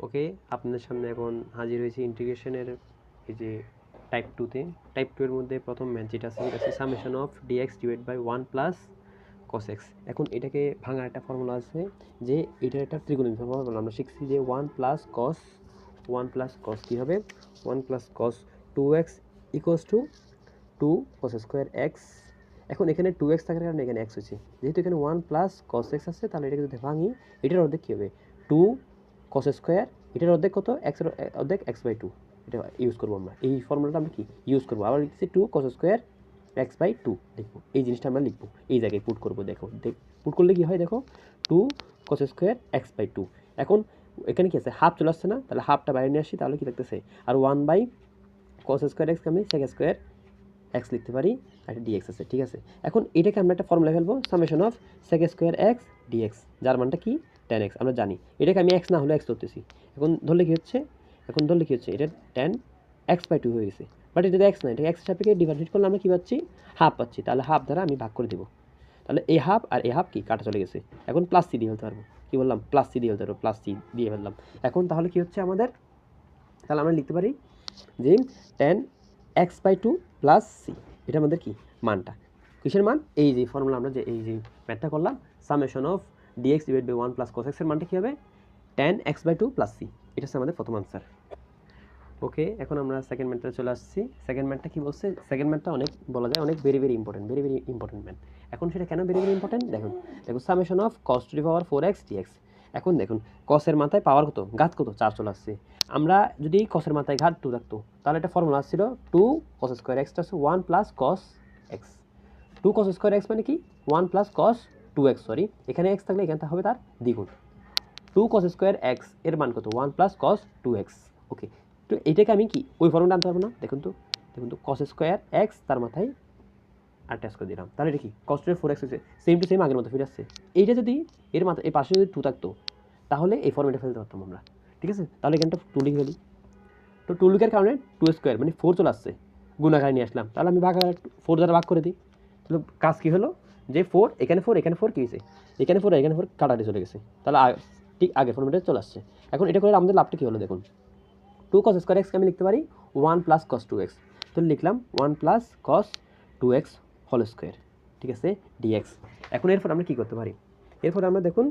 ওকে, আপনাদের সামনে এখন হাজির হয়েছে ইন্টিগ্রেশনের এই যে টাইপ 2-তে। টাইপ 2 এর মধ্যে প্রথম ম্যাথ যেটা আছে সেটা হচ্ছে summation of dx divide by 1 plus cos x। এখন এটাকে ভাঙার একটা ফর্মুলা আছে যে এটার একটা ত্রিকোণমিতিক ফর্মুলা আমরা শিখছি যে 1 প্লাস cos কী হবে, 1 plus cos 2x equals to 2 cos square x। এখন এখানে 2x থাকার কারণে এখানে x হয়েছে, যেহেতু এখানে 1 প্লাস cos x আছে তাহলে এটাকে যদি ভাঙি এটার অর্ধেক কী হবে, 2 cos স্কোয়ার, এটার অর্ধেক কত, x এর অর্ধেক x/2। এটা ইউজ করবো আমরা, এই ফর্মুলাটা আমরা কি ইউজ করবো, আবার লিখছি 2 cos স্কোয়ার x/2 লিখবো, এই জিনিসটা আমরা লিখবো, এই জায়গায় পুট করবো। দেখো পুট করলে কি হয়, দেখো 2 cos স্কোয়ার x/2। এখন এখানে কি আছে, হাফ চলে আসছে না, তাহলে হাফটা বাইরে নিয়ে আসি, তাহলে কি লাগতেছে, আর 1/cos স্কোয়ার x আমি sec স্কোয়ার x লিখতে পারি, আর একটা dx আছে, ঠিক আছে। এখন এটাকে আমরা একটা ফর্মুলা ফেলবো, summation of sec square x dx, যার মানটা কি, tan x আমরা জানি। এটাকে আমি x না হলে x ধরতেছি, এখন ধরলে কি হচ্ছে, এটা tan x/2 হয়ে গেছে, বাট এটা x না, এটা x সাপেক্ষে ডিভাইড করলে আমরা কি পাচ্ছি, হাফ পাচ্ছি, তাহলে হাফ দ্বারা আমি ভাগ করে দেবো, তাহলে এই হাফ আর এই হাফ কি কাটা চলে গেছে। এখন প্লাস সি দিয়ে ফেলতে পারবো, কি বললাম, প্লাস সি দিয়ে ফেলতে পারবো, প্লাস সি দিয়ে ফেললাম। এখন তাহলে কি হচ্ছে আমাদের, তাহলে আমরা লিখতে পারি যে tan x/2 প্লাস সি, এটা আমাদের কি মানটা, কিসের মান, এই যে ফর্মুলা আমরা যে এই যে ম্যাথটা করলাম, summation of dx divide by 1 plus cos x এর মানটা কী হবে, tan x/2 প্লাস সি, এটা হচ্ছে আমাদের প্রথম আনসার। ওকে, এখন আমরা সেকেন্ড ম্যাথটা চলে আসছি। সেকেন্ড ম্যাথটা কি বলছে, সেকেন্ড ম্যাথটা অনেক বলা যায় অনেক ভেরি ইম্পর্টেন্ট ম্যাথ। এখন সেটা কেন ভেরি ইম্পর্টেন্ট, দেখুন summation of cos to the power 4x dx। এখন দেখুন cos এর মাথায় পাওয়ার কত, ঘাত কত, 4 চলে আসছে। আমরা যদি cos এর মাথায় ঘাত 2 থাকতো তাহলে একটা ফর্মুলা ছিল 2 cos square x + 1 plus cos x। 2 cos square x মানে কি 1 প্লাস cos 2x, সরি এখানে x থাকলে এখানে হবে তার দ্বিগুণ। 2 cos স্কোয়ার x এর মান কত, 1 প্লাস cos 2x। ওকে, তো এটাকে আমি কি ওই ফর্মুলা আনতে পারবো না, দেখুন তো cos স্কোয়ার x তার মাথায় অ্যাটাচ করে দিলাম, তাহলে এটা কি cos টু 4x হয়েছে, সেম টু সেম আগের মতো ফিরে আসছে। এইটা যদি এর মাথা এই পাশে যদি 2 থাকতো তাহলে এই ফর্মেটে ফেলতে পারতাম আমরা, ঠিক আছে। তাহলে এখানটা 2 লিখে ফেলি, তো 2 লিখার কারণে 2 স্কোয়ার মানে 4 চলে আসছে, গুণাকারে নিয়ে আসলাম, তাহলে আমি 4 দ্বারা ভাগ করে দিই। তাহলে কাজ কী হলো, যে 4 এখানে 4 কী হয়েছে, এখানে 4 কাটাটি চলে গেছে, তাহলে ঠিক আগের ফর্মেটে চলে আসছে। এখন এটা করে আমাদের লাভটা কী হলো, দেখুন 2 cos স্কোয়ার এক্সকে আমি লিখতে পারি 1 প্লাস cos 2x, তো লিখলাম 1 plus cos 2x whole square, ঠিক আছে, dx। এখন এরপর আমরা কী করতে পারি, এরপর আমরা দেখুন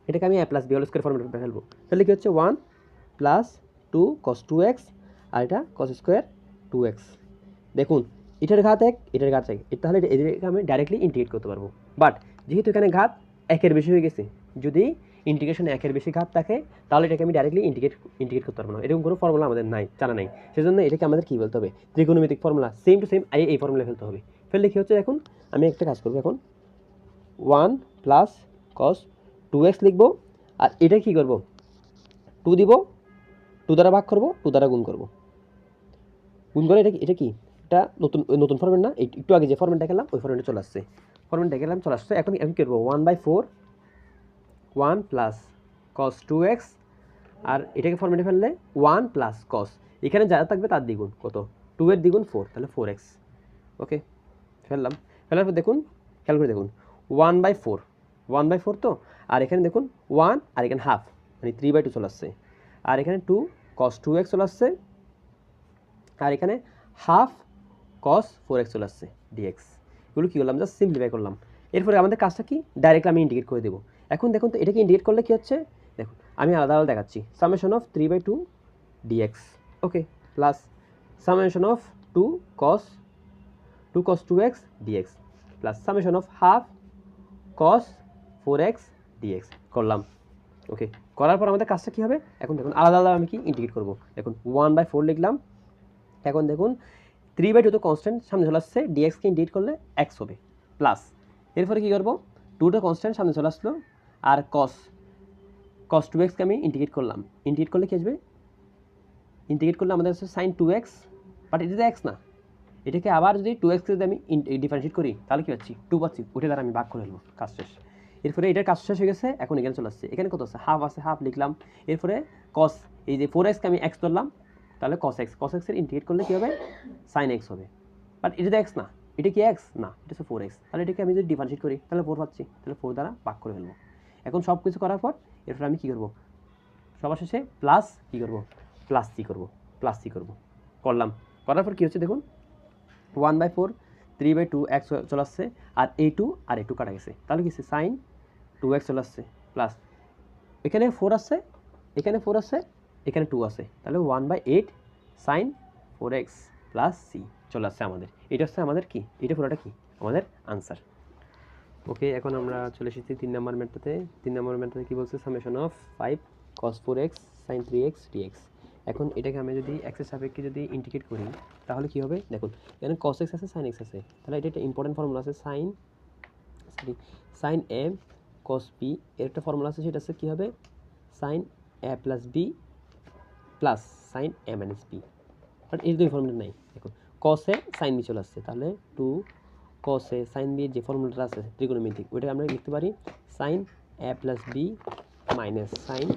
এটাকে আমি a plus b whole square ফর্মেটে ফেলবো, তাহলে কি হচ্ছে 1 প্লাস 2 cos 2x আর এটা cos স্কোয়ার 2x। দেখুন এটার ঘাত 1 এটার ঘাত 1, তাহলে এটাকে আমি ডাইরেক্টলি ইন্টিগ্রেট করতে পারবো, বাট যেহেতু এখানে ঘাত 1-এর বেশি হয়ে গেছে, যদি ইন্টিগ্রেশনে 1-এর বেশি ঘাত থাকে তাহলে এটাকে আমি ডাইরেক্টলি ইন্টিগ্রেট করতে পারবো না, এরকম কোনো ফর্মুলা আমাদের নাই, জানা নাই, সেজন্য এটাকে আমাদের কী বলতে হবে, ত্রিকোণমিতিক ফর্মুলা, সেম টু সেম এই ফর্মুলা ফেলতে হবে। ফেললে কী হচ্ছে, এখন আমি একটা কাজ করবো, এখন 1 প্লাস cos 2x লিখবো, আর এটা কী করবো, 2 দিব, 2 দ্বারা ভাগ করবো, 2 দ্বারা গুণ করবো, গুণ করে এটা কি এটা নতুন ফর্মেট না, একটু আগে যে ফর্মেটটা গেলাম ওই ফর্মেটে চলে আসছে, এখন আমি করবো 1/4 1 প্লাস cos 2x, আর এটাকে ফর্মেটে ফেললে 1 প্লাস cos, এখানে যা থাকবে তার দ্বিগুণ, কত 2 এর দ্বিগুণ 4, তাহলে 4x। ওকে, ফেলার পর দেখুন, খেয়াল করে দেখুন 1/4 তো, আর এখানে দেখুন 1 আর এখানে হাফ মানে 3/2 চলে আসছে, আর এখানে 2 cos 2x চলে আসছে, আর এখানে হাফ cos 4x চলে আসছে dx। এগুলো কী করলাম, জাস্ট সিম্পলিফাই করলাম। এরপরে আমাদের কাজটা কি, ডাইরেক্টলি আমি ইন্টিগ্রেট করে দেবো। এখন দেখুন তো এটাকে ইন্টিগ্রেট করলে কী হচ্ছে, দেখুন আমি আলাদা দেখাচ্ছি, summation of 3/2 dx, okay, plus summation of 2 cos 2x dx, plus summation of half cos 4x dx করলাম। ওকে, করার পর আমাদের কাজটা কী হবে, এখন দেখুন আলাদা আমি কি ইন্টিগ্রেট করবো, দেখুন 1/4 লিখলাম, এখন দেখুন 3/2 তো কনস্ট্যান্ট সামনে চলে আসছে, ডিএক্সকে ইন্টিগ্রেট করলে এক্স হবে, প্লাস এরপরে কী করবো, 2টা কনস্ট্যান্ট সামনে চলে আসলো, আর cos 2xকে আমি ইন্টিগ্রেট করলাম, ইন্টিগ্রেট করলে কী আসবে, ইন্টিগ্রেট করলে আমাদের হচ্ছে sin 2x, বাট এটা তো এক্স না, এটাকে আবার যদি 2x যদি আমি ডিফারেন্সিয়েট করি তাহলে কী পাচ্ছি, 2 পাচ্ছি, ওইটা দ্বারা আমি ভাগ করে ফেলবো, কাজ শেষ। এরপরে এটার কাজ শেষ হয়ে গেছে, এখন এখানে চলে আসছে, এখানে কত আছে, হাফ আছে, হাফ লিখলাম, এরপরে cos এই যে 4xকে আমি x ধরলাম, তাহলে cos x এর ইন্টিগ্রেট করলে কী হবে, sin x হবে, বাট এটা তো এক্স না, এটা কি এক্স না, এটা হচ্ছে 4x, তাহলে এটাকে আমি যদি ডিফারেন্সিয়েট করি তাহলে 4 পাচ্ছি, তাহলে 4 দ্বারা ভাগ করে ফেলবো। এখন সব কিছু করার পর এরপর আমি কী করবো, সবার শেষে প্লাস কী করবো, প্লাস সি করবো, প্লাস সি করবো, করলাম। করার পর কী হচ্ছে দেখুন, 1/4 3/2 এক্স চলে আসছে, আর a2 আর a2 কাটা গেছে, তাহলে কি হচ্ছে সাইন 2x চলে আসছে, প্লাস এখানে 4 আসছে, এখানে 4 আসছে, এখানে 2 আছে, তাহলে 1/8 সাইন 4x প্লাস সি চলে আসছে আমাদের। এটা হচ্ছে আমাদের কি, এটা পুরোটা কি আমাদের আনসার। ওকে, এখন আমরা চলে এসেছি 3 নম্বর ম্যাথটাতে। 3 নম্বর ম্যাথটাতে কী বলছে, summation of 5 cos 4x sin 3x dx। এখন এটাকে আমি যদি এক্সের সাপেক্ষে যদি ইন্টিগ্রেট করি তাহলে কি হবে দেখুন, এখানে cos x আছে sin x আছে, তাহলে এটা একটা ইম্পর্টেন্ট ফর্মুলা আছে সাইন এ cos b এর একটা ফর্মুলা আছে, সেটা হচ্ছে কী হবে sine a plus b plus sine a minus b, but এই দুই ফর্মুলা নাই। দেখুন cos a sin b চলে আসছে, তাহলে 2 cos a sin b যে ফর্মুলাটা আছে ত্রিকোণমিতিক, ওইটা আমরা লিখতে পারি sine a plus b minus sine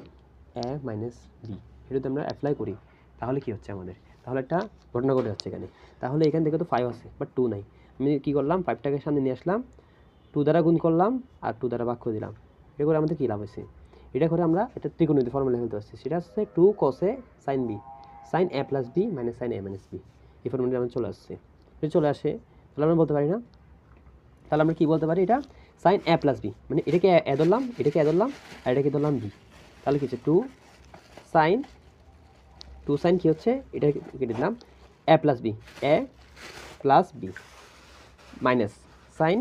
a minus b. এটা যদি আমরা অ্যাপ্লাই করি তাহলে কি হচ্ছে আমাদের, তাহলে একটা ঘটনা ঘটে যাচ্ছে এখানে। তাহলে এখান থেকে তো 5 আছে বাট 2 নাই, আমি কী করলাম 5টাকে সামনে নিয়ে আসলাম, 2 দ্বারা গুণ করলাম আর 2 দ্বারা ভাগ করে দিলাম। এটা করে আমাদের কী লাভ হয়েছে, এটা করে আমরা একটা ত্রিকোণমিতিক ফর্মুলা ফেলতে পারছি, সেটা হচ্ছে 2 cos a sin b sine a plus b minus sine a minus b. এই ফর্মুলাটা আমার চলে আসছে, যদি চলে আসে তাহলে আমরা বলতে পারি না, তাহলে আমরা কী বলতে পারি, এটা সাইন a প্লাস বি, মানে এটাকে এ ধরলাম, এটাকে এ ধরলাম, আর এটাকে ধরলাম বি, তাহলে কী হচ্ছে 2 সাইন কী হচ্ছে, এটা কেটে দিলাম a plus b, a plus b minus sine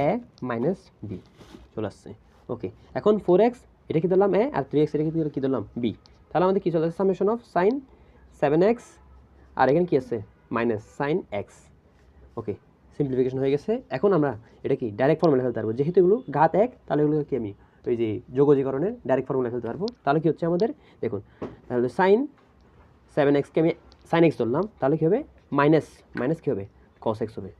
a minus b চলে আসছে। ওকে, এখন 4x এটা কি ধরলাম a, আর 3x এটা কি ধরলাম b, তাহলে আমাদের কী চলে আসছে সামেশন অফ সাইন 7x, আর এখানে কী আছে মাইনাস সাইন x। ওকে, সিম্পলিফিকেশন হয়ে গেছে। এখন আমরা এটা কি ডাইরেক্ট ফর্মুলা ফেলতে পারবো, যেহেতু এগুলো ঘাত 1, তাহলে এগুলো কি আমি ওই যে যোগজীকরণের ডাইরেক্ট ফর্মুলা ফেলতে পারবো। তাহলে কি হচ্ছে আমাদের দেখুন, তাহলে সাইন 7xকে আমি সাইন x ধরলাম, তাহলে কী হবে মাইনাস কী হবে cos x হবে,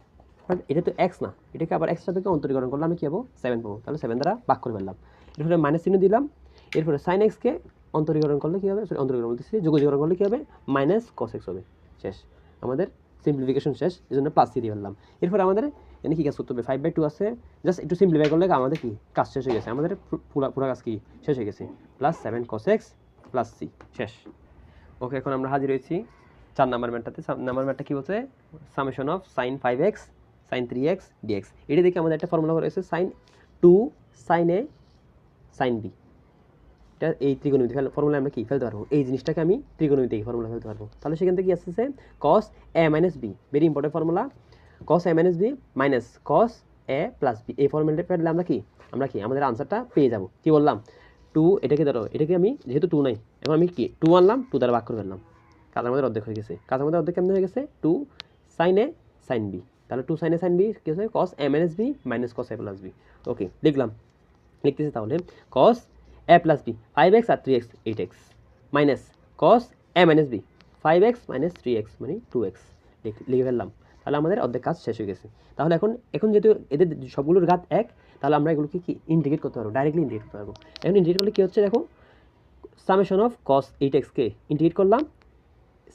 বাট এটা তো x না, এটাকে আবার x সাপেক্ষে অন্তরীকরণ করলে আমি কী পাবো 7 পাবো, তাহলে 7 দ্বারা ভাগ করে ফেললাম, এরপরে মাইনাস চিহ্ন দিলাম, এরপরে সাইন এক্সকে অন্তরীকরণ করলে কী হবে, অন্তরীকরণ বলতেছি যোগজীকরণ করলে কী হবে মাইনাস cos x হবে। শেষ, আমাদের সিম্পলিফিকেশন শেষ, এই জন্য প্লাস সি দিয়ে ফেললাম। এরপর আমাদের এখানে কী কাজ করতে হবে, 5/2 আছে, জাস্ট একটু সিম্পলিফাই করলে আমাদের কি কাজ শেষ হয়ে গেছে, আমাদের পুরো কাজ কি শেষ হয়ে গেছে, plus 7 cos x plus c শেষ। ওকে, এখন আমরা হাজির হয়েছি 4 নাম্বার ম্যাথটাতে। 4 নাম্বার ম্যাথটা কী বলছে, summation of sine 5x sine 3x dx। এটা দেখে আমাদের একটা ফর্মুলা রয়েছে sine 2 sine a sine b, এটা এই ত্রিকোণমিতিক ফর্মুলা আমরা কি ফেলতে পারবো, এই জিনিসটাকে আমি ত্রিকোণমিতিক ফর্মুলা ফেলতে পারবো। তাহলে সেখান থেকে কি আসছে cos a minus b, very important formula, cos a minus b minus cos a plus b। এই ফর্মুলাটা ফেললে আমরা কি আমাদের আনসারটা পেয়ে যাব। কি বললাম 2, এটাকে ধরো, এটাকে আমি যেহেতু 2 নাই, এখন আমি কি 2 আনলাম, 2 দ্বারা ভাগ করে ফেললাম, কাজ আমাদের অর্ধেক হয়ে গেছে। কাজ আমাদের অর্ধেক কেমন হয়ে গেছে, 2 সাইন a সাইন b, তাহলে 2 সাইন a সাইন b কি হচ্ছে cos a minus b minus cos a plus b। Okay, লিখলাম, লিখতেছি তাহলে cos a plus b 5x আর 3x 8x minus cos a minus b 5x minus 3x মানে 2x লিখে ফেললাম। তাহলে আমাদের অর্ধেক কাজ শেষ হয়ে গেছে। তাহলে এখন যেহেতু এদের সবগুলোর ঘাত 1, তাহলে আমরা এগুলোকে কি ইন্টিগ্রেট করতে পারবো, ডাইরেক্টলি ইন্টিগ্রেট করতে পারবো। এখন ইন্টিগ্রেট করলে কী হচ্ছে দেখো, সামেশন অফ cos 8xকে ইন্টিগ্রেট করলাম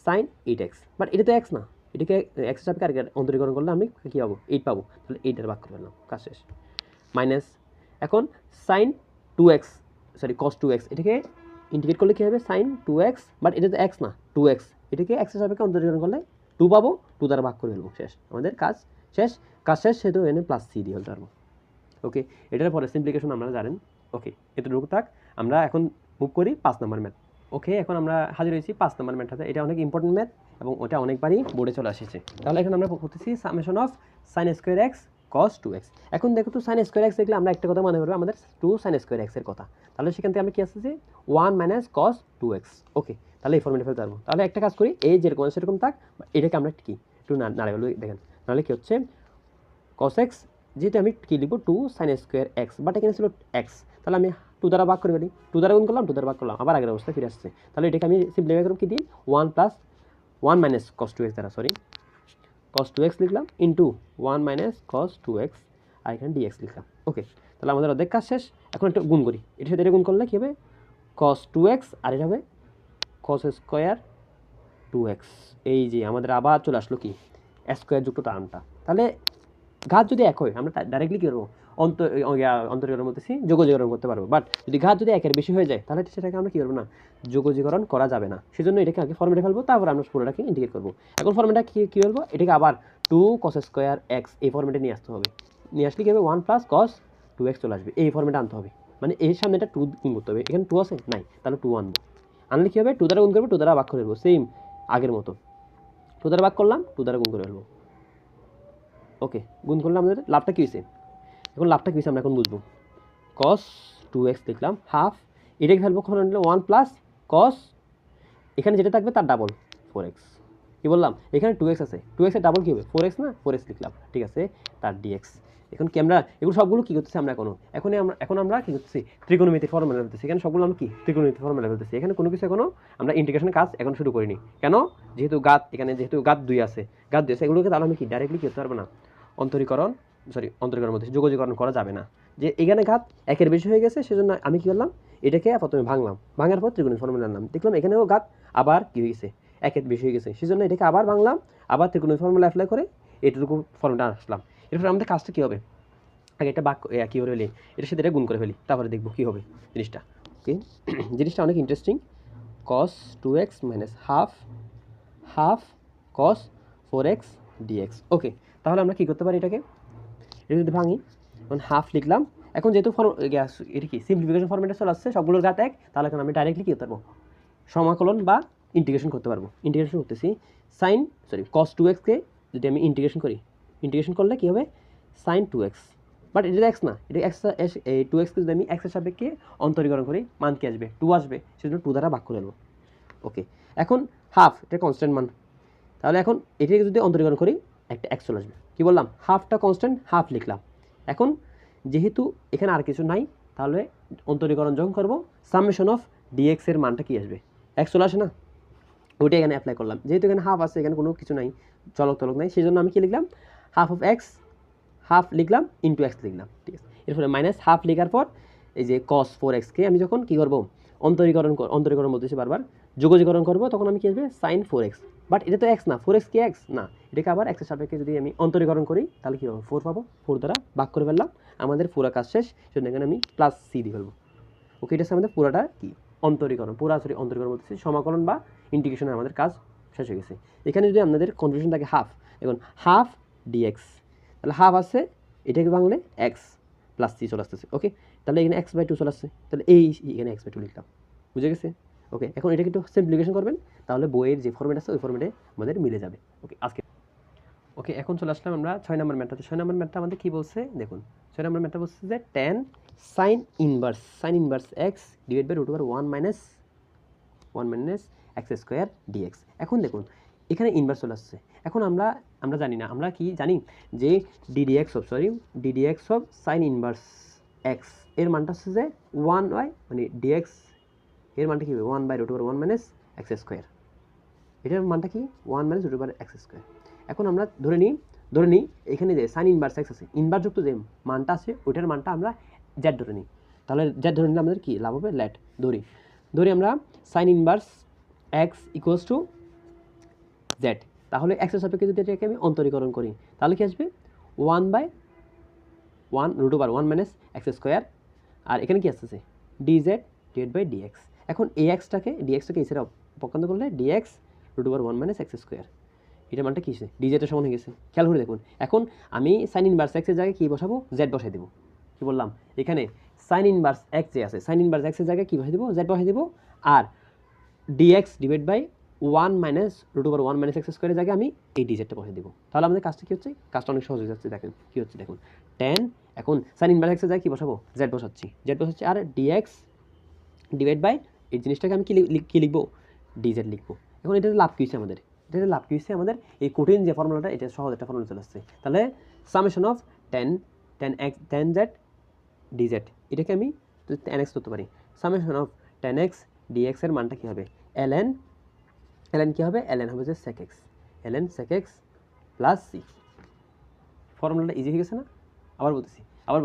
সাইন 8x, বাট এটা তো x না, এটাকে x এর সাপেক্ষে অন্তরীকরণ করলে আমি কী পাবো 8 পাবো, তাহলে 8 দ্বারা ভাগ করে ফেললাম, কাজ শেষ। মাইনাস এখন sign 2x sorry cos 2x, এটাকে ইন্টিগ্রেট করলে কী হবে সাইন 2x, বাট এটা তো x না 2x, এটাকে x এর সাপেক্ষে অন্তরীকরণ করলে 2 পাবো, 2 দ্বারা ভাগ করে ফেলবো, শেষ, আমাদের কাজ শেষ। সেহেতু এনে প্লাস সি দিয়ে ফেলতে পারবো। ওকে, এটার পরে সিম্পলিফিকেশন আমরা জানেন। ওকে, এতটুকু থাক, আমরা এখন মুভ করি 5 নম্বর ম্যাথ। ওকে, এখন আমরা হাজির হয়েছি 5 নম্বর ম্যাথটাতে। এটা অনেক ইম্পর্টেন্ট ম্যাথ এবং ওটা অনেকবারই বোর্ডে চলে এসেছে। তাহলে এখন আমরা করতেছি summation of sine square x cos 2x। এখন দেখো তো সাইন স্কোয়ার এক্স দেখলে আমরা একটা কথা মনে করবো আমাদের 2 সাইন স্কোয়ার এক্সের কথা, তাহলে সেখান থেকে আমরা কি আসতেছি 1 মাইনাস cos 2x। ওকে, তাহলে এই ফর্মেটে ফেলতে পারবো। তাহলে একটা কাজ করি, এই যেরকম সেরকম থাক, এটাকে আমরা কি একটু নাড়াইল দেখেন, নাহলে কি হচ্ছে cos x, যেহেতু আমি কী লিখবো 2 সাইন স্কোয়ার এক্স, বাট এখানে ছিল x, তাহলে আমি 2 দ্বারা ভাগ করে ফেলি, 2 দ্বারা গুণ করলাম, 2 দ্বারা ভাগ করলাম, আবার আগের অবস্থায় ফিরে আসছে। তাহলে এটাকে আমি সিম্পলিফাই করব কি দিই 1 মাইনাস cos 2x দ্বারা, cos 2x লিখলাম ইন্টু 1 মাইনাস cos 2x, আর এখানে dx লিখলাম। ওকে, তাহলে আমাদের অর্ধেক কাজ শেষ। এখন একটু গুণ করি, এটার সাথে এটা গুণ করলে কী হবে cos 2x, আর এটা হবে cos স্কোয়ার 2x। এই যে আমাদের আবার চলে আসলো কি স্কোয়ার যুক্ত টার্মটা। তাহলে ঘাত যদি এক হয় আমরা ডাইরেক্টলি কী করবো, অন্তরীকরণ বলতেছি যোগজীকরণ করতে পারবো। বাট যদি ঘাত যদি একের বেশি হয়ে যায় তাহলে সেটাকে আমরা কী করবো না, যোগজীকরণ করা যাবে না। সেজন্য এটাকে আগে ফর্মেটে ফেলবো, তারপর আমরা পুরোটাকে ইন্টিগ্রেট করবো। এখন ফর্মেটটা কী বলবো, এটাকে আবার 2 cos স্কোয়ার এক্স এই ফর্মেটে নিয়ে আসতে হবে। নিয়ে আসলে কী হবে, 1 + cos 2x চলে আসবে, এই ফর্মেটে আনতে হবে। মানে এর সামনে এটা 2 গুণ করতে হবে, এখানে 2 আছে নাই, তাহলে 2 আনবো। আনলে কী হবে, 2 দ্বারা গুণ করবো, 2 দ্বারা ভাগ করে ফেলবো, সেম আগের মতো 2 দ্বারা ভাগ করলাম, 2 দ্বারা গুণ করে ফেলবো। ওকে, গুণ করলে আমাদের লাভটা কী হয়েছে, এখন লাভটা কী হয়েছে আমরা এখন বুঝবো। cos 2x লিখলাম, হাফ এটাকে ফেলবো, 1 + cos এখানে যেটা থাকবে তার ডাবল 4x। কী বললাম, এখানে 2x আছে, 2x এর ডাবল কী হবে 4x না, 4x লিখলাম, ঠিক আছে, তার dx। এখন কি আমরা এগুলো সবগুলো কী করতেছি আমরা এখন আমরা কী করতেছি, ত্রিকোণমিতির ফর্মুলা ফেলতেছি। এখানে সবগুলো আমরা কি ত্রিকোণমিতির ফর্মুলা ফেলতেছি। এখানে কোনো কিছু এখনো আমরা ইন্টিগ্রেশনের কাজ এখন শুরু করিনি। কেন, যেহেতু ঘাত 2 আছে, এগুলোকে তাহলে আমি কি ডাইরেক্টলি কী করতে পারবো না, অন্তরীকরণ বলতেছি, যোগজীকরণ করা যাবে না। যে এখানে ঘাত একের বেশি হয়ে গেছে, সেজন্য আমি কী করলাম, এটাকে প্রথমে ভাঙার পর ত্রিকোণমিতির ফর্মুলা আনলাম, দেখলাম এখানেও ঘাত আবার কী হয়ে গেছে, একের বেশি হয়ে গেছে, সেজন্য এটাকে আবার ভাঙলাম, আবার ত্রিকোণমিতির ফর্মুলা অ্যাপ্লাই করে এটুকু ফর্মুলা আসলাম। এরপর আমাদের কাজটা কী হবে, আগে একটা বাক্য কী করে ফেলি, এটার সাথে এটা গুণ করে ফেলি, তারপরে দেখবো কী হবে জিনিসটা। ওকে, জিনিসটা অনেক interesting. cos 2x - half cos 4x dx। ওকে, তাহলে আমরা কী করতে পারি, এটা যদি ভাঙি, এখন হাফ লিখলাম। এখন যেহেতু এটা কি সিম্পলিফিকেশন ফর্মেটে চলে আসছে, সবগুলোর ঘাত 1, তাহলে এখন আমি ডাইরেক্টলি কী করতে পারবো, সমাকলন বা ইন্টিগ্রেশন করতে পারবো। ইন্টিগ্রেশন করতেছি, cos 2x-কে যদি আমি ইন্টিগ্রেশন করলে কী হবে, sin 2x। বাট এটা এক্স না, এটা এই 2x-কে যদি আমি এক্সের সাপেক্ষে অন্তরীকরণ করি, মান কি আসবে, 2 আসবে, সেজন্য 2 দ্বারা ভাগ করে নেবো। ওকে, এখন হাফ এটা কনস্ট্যান্ট মান, তাহলে এখন এটাকে যদি অন্তরীকরণ করি একটা এক্স চলে আসবে। কী বললাম, হাফটা কনস্ট্যান্ট, হাফ লিখলাম। এখন যেহেতু এখানে আর কিছু নাই, তাহলে অন্তরীকরণ যখন করবো সামেশন অফ dx এর মানটা কী আসবে, এক্স চলে আসে না, ওইটা এখানে অ্যাপ্লাই করলাম। যেহেতু এখানে হাফ আছে, এখানে কোনো কিছু নাই, চলক নাই, সেই জন্য আমি কী লিখলাম, হাফ লিখলাম ইন্টু এক্স লিখলাম, ঠিক আছে। এরপরে মাইনাস হাফ লেখার পর এই যে cos 4x-কে আমি যখন কী করবো, অন্তরীকরণ বলতেছি বারবার, যোগজীকরণ করবো, তখন আমি কী আসবে, sin 4x। বাট এটা তো এক্স না, 4x কি এক্স না, এটাকে আবার এক্সের সাপেক্ষে যদি আমি অন্তরীকরণ করি তাহলে কী হবে, 4 পাবো, 4 দ্বারা ভাগ করে ফেললাম, আমাদের পুরো কাজ শেষ। সেজন্য এখানে আমি +c দিয়ে ফেলবো। ওকে, এটা হচ্ছে আমাদের পুরাটা কি অন্তরীকরণ, অন্তরীকরণ বলতেছি সমাকলন বা ইন্টিগ্রেশনের আমাদের কাজ শেষ হয়ে গেছে। এখানে যদি আপনাদের কনফিউশন থাকে হাফ, এখন হাফ dx, তাহলে হাফ আছে, এটাকে ভাঙলে এক্স +c চলে আসতেছে। ওকে, তাহলে এখানে x/2 চলে আসছে, তাহলে এখানে x/2 লিখলাম, বুঝে গেছে। ওকে, এখন এটাকে একটু সিম্পলিফিকেশন করবেন, তাহলে বইয়ের যে ফর্মেট আছে ওই ফর্মেটে আমাদের মিলে যাবে। ওকে, এখন চলে আসলাম আমরা 6 নম্বর ম্যাথটাতে। 6 নম্বর ম্যাথটা আমাদের কী বলছে দেখুন, 6 নম্বর ম্যাথটা বলছে যে tan sin inverse x divide by √1 - x² dx। এখন দেখুন এখানে ইনভার্স চলে আসছে। এখন আমরা জানি না, আমরা কি জানি যে ddx of sin inverse x এর মানটা হচ্ছে যে 1/, মানে dx এর মানটা কী হবে, 1/√1 - x²। এটার মানটা কি 1 - √x²। এখন আমরা ধরে নিই এখানে যে সাইন ইনভার্স এক্স আছে, ইনভার্সযুক্ত যে মানটা আছে ওইটার মানটা আমরা জেড ধরে নিই। তাহলে জেড ধরে নিলে আমাদের কি লাভ হবে, লেট ধরি আমরা sign inverse x equals to Z. তাহলে এক্সের সাপেক্ষে যদি এটাকে আমি অন্তরীকরণ করি তাহলে কি আসবে, 1/√1 - x²। আর এখানে কি আসতেছে, dz ডিভাইড বাই dx। এখন এই ডিএক্সটাকে এছাড়া পক্ষান্ত করলে dx √1 - x², এটার মানটা কী হয়েছে, ডিজেটের সমান হয়ে গেছে। খেয়াল করে দেখুন, এখন আমি সাইন ইনভার্স এক্সের জায়গায় কী বসাবো, জেড বসাই দেবো। কী বললাম, এখানে সাইন ইনভার্স এক্স যে আছে, সাইন ইনভার্স এক্সের জায়গায় কী বসাই দেবো, জেড বসাই দেবো। আর dx ডিভাইড বাই 1 - √1 - x² জায়গায় আমি এই ডিজেটটা বসাই দেবো। তাহলে আমাদের কাজটা কী হচ্ছে, কাজটা অনেক সহজ হয়ে যাচ্ছে। দেখেন কী হচ্ছে, দেখুন tan, এখন সাইন ইনভার্স এক্সের জায়গায় কী বসাবো, জেড বসাচ্ছি, আর dx ডিভাইড বাই এই জিনিসটাকে আমি কী লিখবো, ডিজেড লিখবো। এখন এটা লাভ কী হচ্ছে আমাদের, এই কঠিন যে ফর্মুলাটা, এটা সহজ একটা ফর্মুলা চলে আসছে। তাহলে summation of tan z dz, এটাকে আমি tan x করতে পারি। Summation of tan x dx এর মানটা কী হবে, ln কী হবে, ln হবে যে sec x + c। ফর্মুলাটা ইজি হয়ে গেছে না। আবার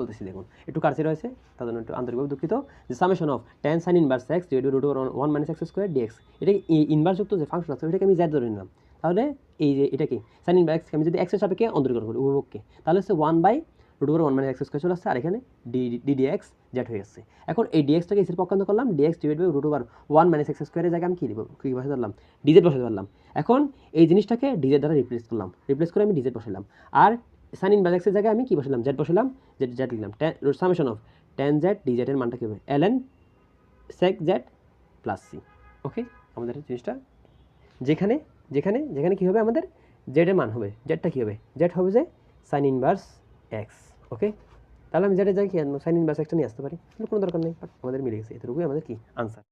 বলতেছি দেখুন, একটু কারসি রয়েছে, তার জন্য একটু আন্তরিকভাবে দুঃখিত। যে summation of tan sin inverse x divide by √1 - x² dx, এটা ইনভার্সযুক্ত যে ফাংশন আছে ওইটাকে আমি z ধরে নিলাম। তাহলে এই যে এটা কি সাইন ইনভার্স x, আমি যদি x এর সাপেক্ষে অন্তরীকরণ করি উভয়পক্ষে, তাহলে হচ্ছে 1/√1 রুট ওভার 1 - x² চলে আসছে, আর এখানে dx z হয়ে যাচ্ছে। এখন এই dxটাকে এর পক্ষান্তর করলাম, dx divide by root over 1 - x² এর জায়গায় আমি কি লিখব, কি বসাতে পারলাম, dz বসাতে পারলাম। এখন এই জিনিসটাকে dz দ্বারা রিপ্লেস করে আমি dz বসালাম, আর সাইন ইনভার্স x এর জায়গায় আমি কি বসালাম, z বসালাম, z লিখলাম, summation of tan z dz এর মানটা কি হবে, ln sec z plus c। ওকে, আমাদের জিনিসটা যেখানে যেখানে যেখানে কী হবে, আমাদের জেডের মান হবে, জেডটা কী হবে, জেড হবে যে সাইন ইনভার্স এক্স। ওকে, তাহলে আমি জেডের জায়গায় কি সাইন ইনভার্স এক্সটা নিয়ে আসতে পারি, কোনো দরকার নেই, বাট আমাদের মিলে গেছে, এতটুকুই আমাদের কি আনসার।